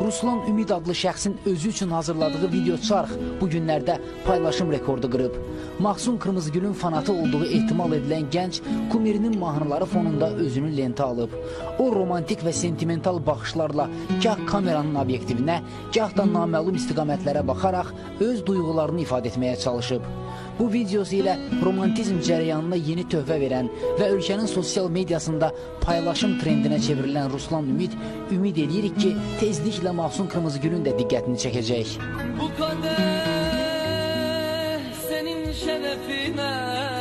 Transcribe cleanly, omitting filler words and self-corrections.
Ruslan Ümid adlı şəxsin özü üçün hazırladığı video çarx bu günlərdə paylaşım rekordu qırıb. Mahsun Qırmızıgülün fanatı olduğu ehtimal edilən gənc kumirinin mahnıları fonunda özünü lentə alıb. O, romantik və sentimental baxışlarla gah kameranın obyektivinə, gah da naməlum istiqamətlərə baxaraq öz duyğularını ifadə etməyə çalışıb. Bu videosu ilə romantizm cərəyanına yeni töhfə verən və ölkənin sosial mediasında paylaşım trendinə çevrilən Ruslan ümid edirik ki, tezliklə Mahsun Qırmızıgülün də diqqətini çəkəcək. Bu kadeh senin şerefine